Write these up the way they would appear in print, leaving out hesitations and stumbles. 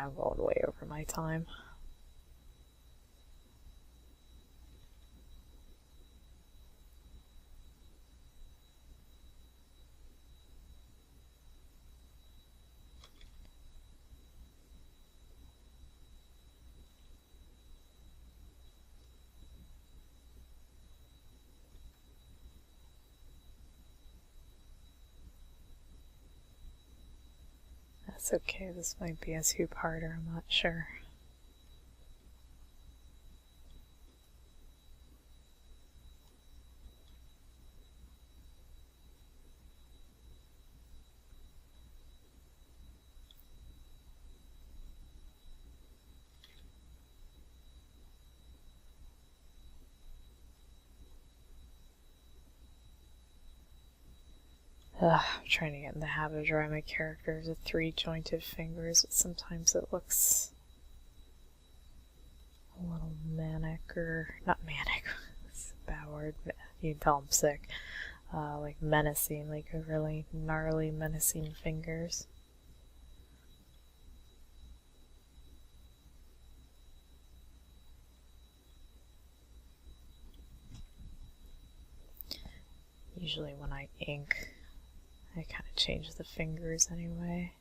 I'm going way over my time. That's okay, this might be a two-parter, I'm not sure. I'm trying to get in the habit of drawing my characters with 3 jointed fingers, but sometimes it looks a little manic, or not manic, it's a bad word, you can tell I'm sick, like menacing, like a really gnarly, menacing fingers. Usually when I ink, I kind of change the fingers anyway.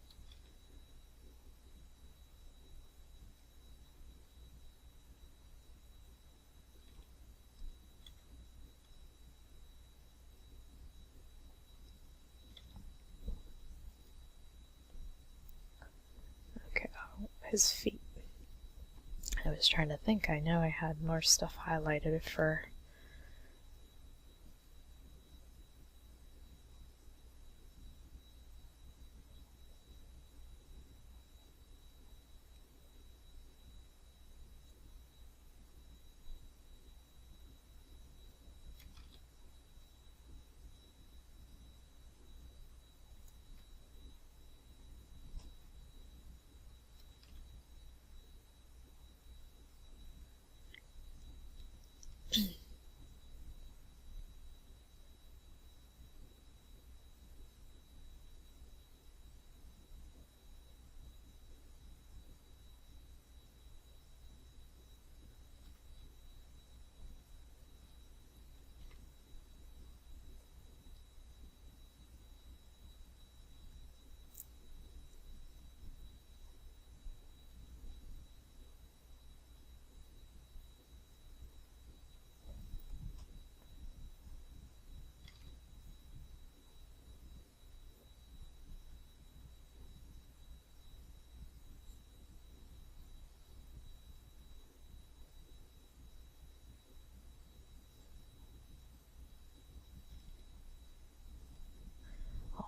Okay, oh, his feet. I was trying to think, I know I had more stuff highlighted for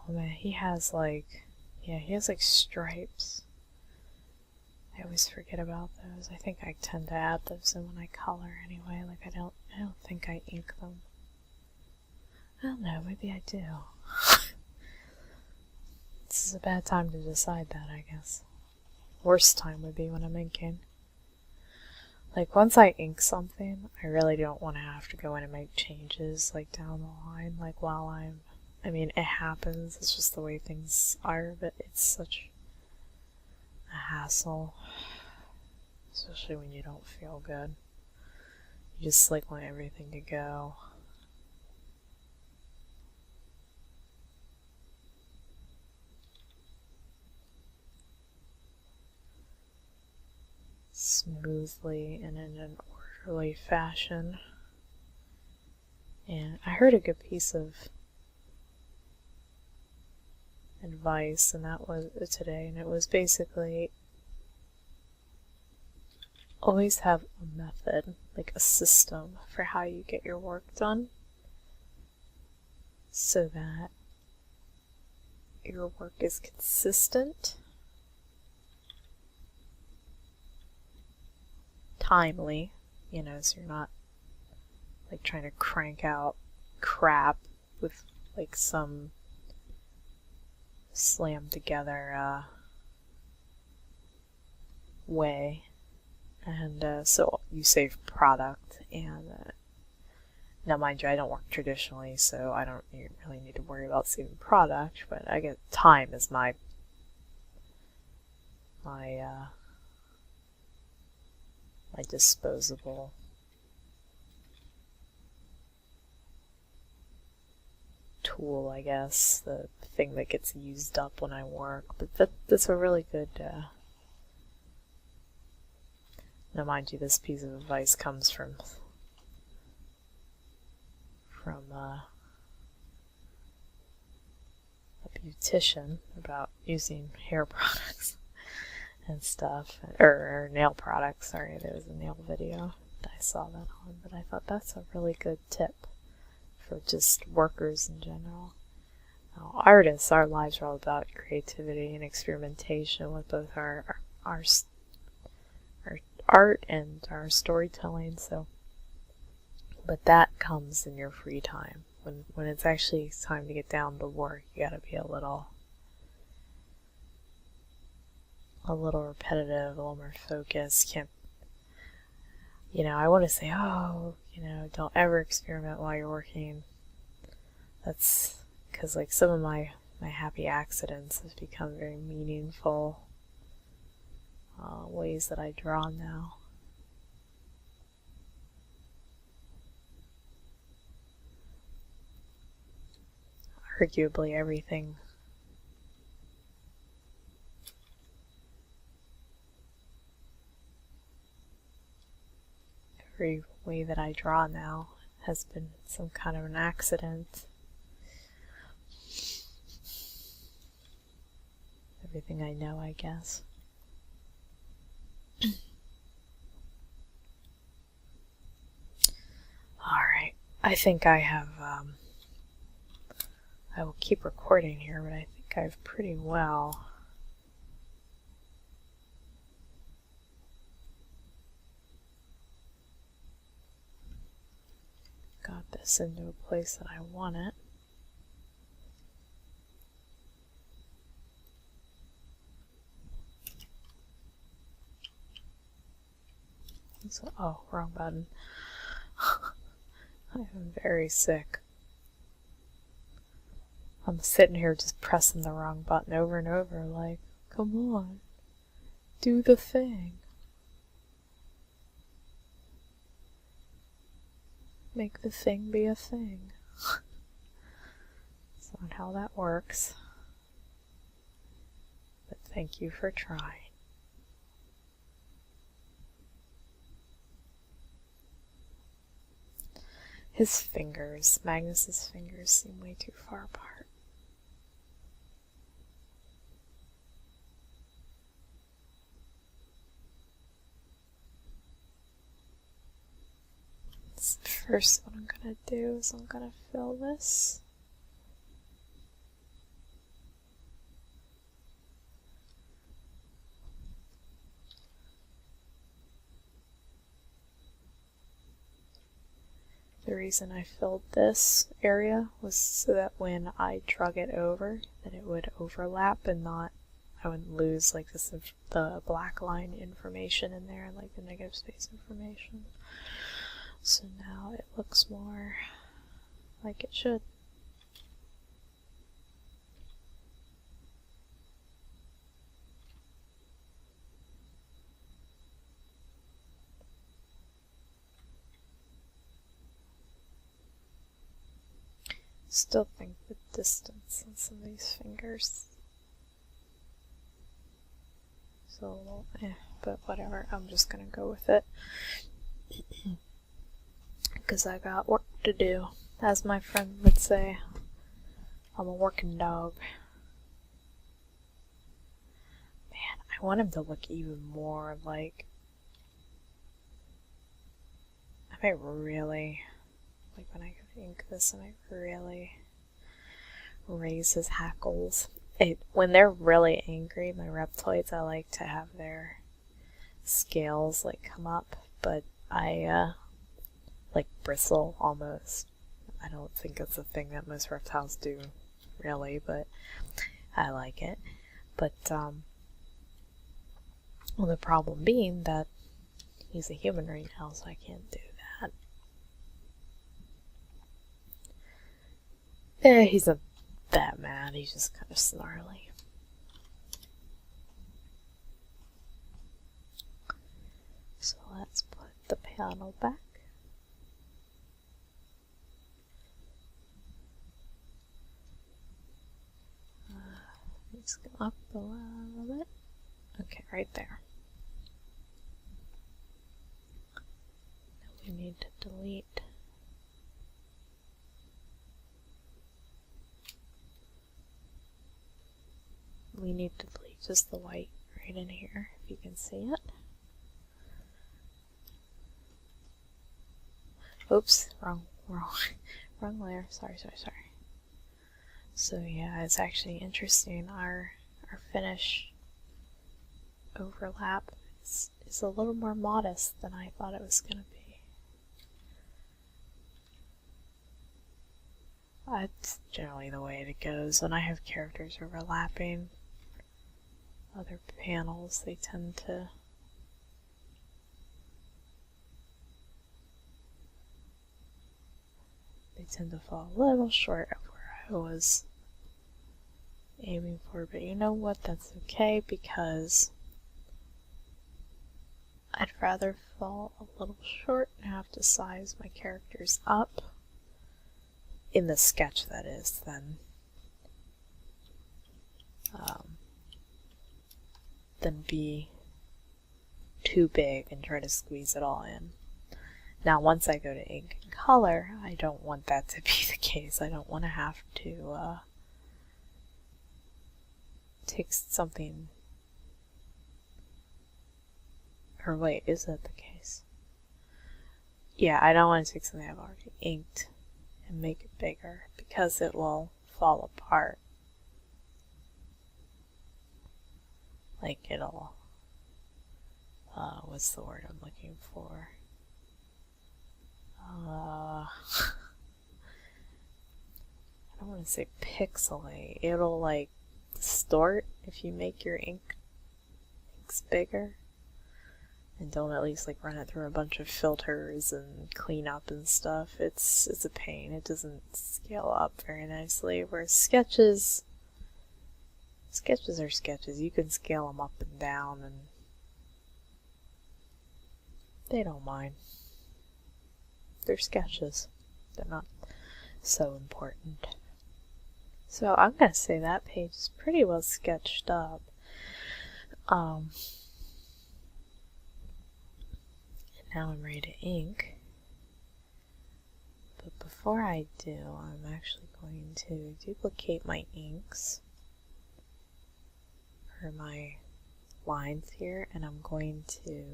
oh man, he has like, yeah, he has like stripes. I always forget about those. I think I tend to add those in when I color anyway. Like I don't think I ink them. I don't know, maybe I do. This is a bad time to decide that, I guess. Worst time would be when I'm inking. Like once I ink something, I really don't want to have to go in and make changes like down the line, like while I mean, it happens, it's just the way things are, but it's such a hassle, especially when you don't feel good. You just like want everything to go. Smoothly and in an orderly fashion. And I heard a good piece of advice, and that was today, and it was basically always have a method, like a system for how you get your work done, so that your work is consistent, timely, you know, so you're not like trying to crank out crap with like some slammed together way, and so you save product. And now mind you, I don't work traditionally, so I don't really need to worry about saving product, but I get time as my my disposable tool, I guess, the thing that gets used up when I work. But that's a really good, now mind you, this piece of advice comes from a beautician about using hair products and stuff, or nail products. Sorry, there was a nail video that I saw that on, but I thought that's a really good tip for just workers in general. Now, artists, our lives are all about creativity and experimentation with both our art and our storytelling. So, but that comes in your free time. When it's actually time to get down to work, you gotta be a little repetitive, a little more focused. Can't, I want to say, oh, don't ever experiment while you're working. That's because, like, some of my happy accidents have become very meaningful ways that I draw now. Arguably every way that I draw now has been some kind of an accident. Everything I know, I guess. Alright, I think I have, I will keep recording here, but I think I've pretty well got this into a place that I want it. So, oh, wrong button. I am very sick. I'm sitting here just pressing the wrong button over and over, like, come on, do the thing. Make the thing be a thing. That's not how that works. But thank you for trying. His fingers, Magnus's fingers, seem way too far apart. So first, what I'm gonna do is I'm gonna fill this. The reason I filled this area was so that when I drug it over, that it would overlap and not, I wouldn't lose like this, the black line information in there, like the negative space information. So now it looks more like it should. Still think the distance on some of these fingers is a little but whatever, I'm just gonna go with it because I got work to do. As my friend would say, I'm a working dog. Man, I want him to look even more like, I might really, like when I ink this, I might really raise his hackles. When they're really angry, my reptoids, I like to have their scales like come up, but I like bristle almost. I don't think it's a thing that most reptiles do, really, but I like it. But well, the problem being that he's a human right now, so I can't do that. He's not that mad, he's just kind of snarly. So let's panel back. Let's go up a little bit. Okay, right there. Now we need to delete. We need to delete just the white right in here, if you can see it. Oops, wrong layer. Sorry. So yeah, it's actually interesting. Our finish overlap is a little more modest than I thought it was going to be. That's generally the way it goes. When I have characters overlapping other panels, they tend to fall a little short of where I was aiming for, but you know what, that's okay, because I'd rather fall a little short and have to size my characters up, in the sketch that is, than be too big and try to squeeze it all in. Now, once I go to ink and color, I don't want that to be the case. I don't want to have to take something. Or wait, is that the case? Yeah, I don't want to take something I've already inked and make it bigger, because it will fall apart. Like it'll, what's the word I'm looking for? I don't want to say pixelate. It'll like distort if you make your inks bigger and don't at least like run it through a bunch of filters and clean up and stuff. It's a pain. It doesn't scale up very nicely. Whereas sketches are sketches. You can scale them up and down, and they don't mind. They're sketches. They're not so important. So I'm going to say that page is pretty well sketched up. And now I'm ready to ink. But before I do, I'm actually going to duplicate my inks for my lines here, and I'm going to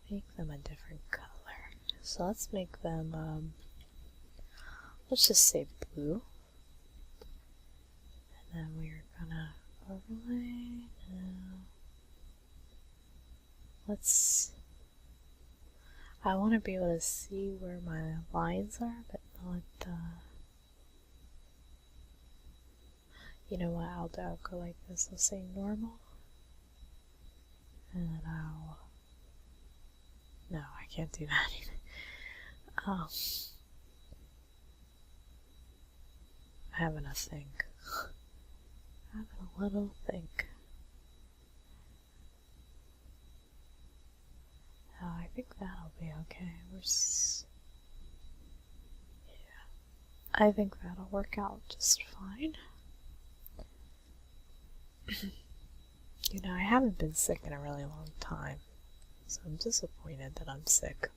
make them a different color. So let's make them, let's just say blue. And then we're gonna overlay. I want to be able to see where my lines are, but not, you know what, I'll go like this. I'll say normal. And then no, I can't do that either. Having a think. Having a little think. Oh, I think that'll be okay. Yeah. I think that'll work out just fine. You know, I haven't been sick in a really long time, so I'm disappointed that I'm sick.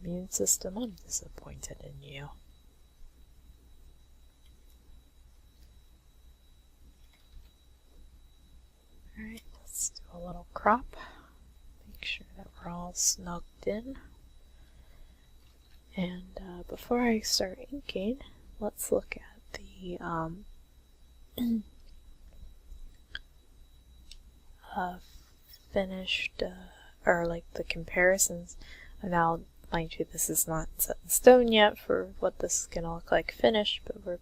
Immune system, I'm disappointed in you. Alright, let's do a little crop. Make sure that we're all snugged in. And before I start inking, let's look at the finished, or like the comparisons. And now, mind you, this is not set in stone yet for what this is going to look like finished, but we're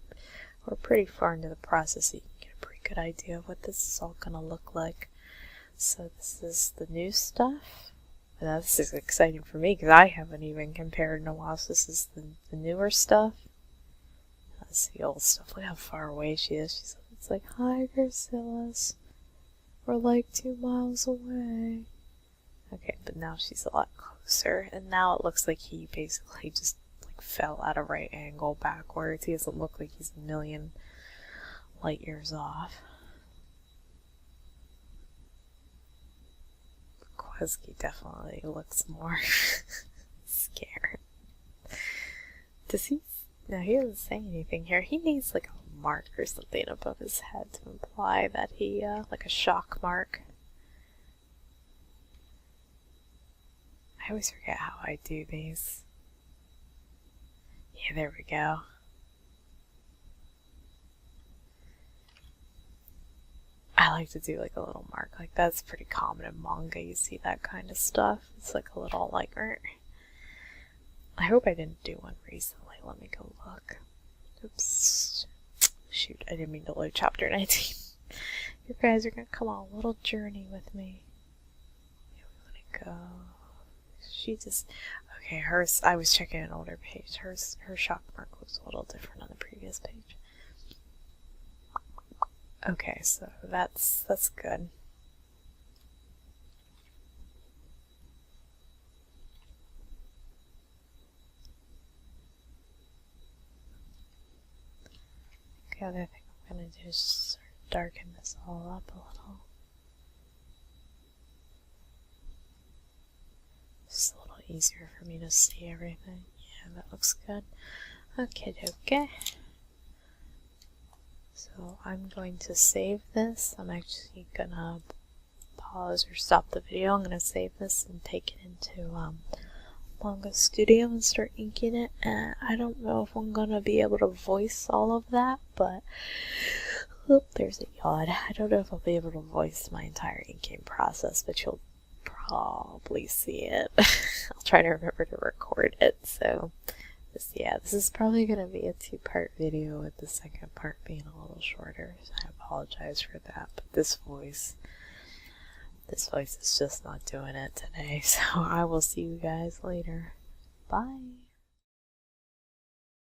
pretty far into the process, so you can get a pretty good idea of what this is all going to look like. So this is the new stuff. And this is exciting for me because I haven't even compared in a while. So this is the newer stuff. That's the old stuff. Look how far away she is. It's like, hi, Gracilis. We're like 2 miles away. Okay, but now she's a lot closer, and now it looks like he basically just like fell at a right angle backwards. He doesn't look like he's a million light years off. Husky definitely looks more scared. Does he? No, he doesn't say anything here. He needs like a mark or something above his head to imply that he, like a shock mark. I always forget how I do these. Yeah, there we go. I like to do like a little mark. Like that's pretty common in manga. You see that kind of stuff. It's like a little like. I hope I didn't do one recently. Let me go look. Oops. Shoot, I didn't mean to load chapter 19. You guys are gonna come on a little journey with me. Here we wanna go. She just. Okay, hers. I was checking an older page. Her shock mark looks a little different on the previous page. Okay, so that's good. Okay, the other thing I'm gonna do is sort of darken this all up a little. Just a little easier for me to see everything. Yeah, that looks good. Okay. So I'm going to save this. I'm actually gonna pause or stop the video. I'm gonna save this and take it into Manga Studio and start inking it. And I don't know if I'm gonna be able to voice all of that, but there's a yawn. I don't know if I'll be able to voice my entire inking process, but you'll probably see it. I'll try to remember to record it. So this is probably going to be a 2-part video, with the second part being a little shorter, so I apologize for that. But this voice is just not doing it today, so I will see you guys later. Bye!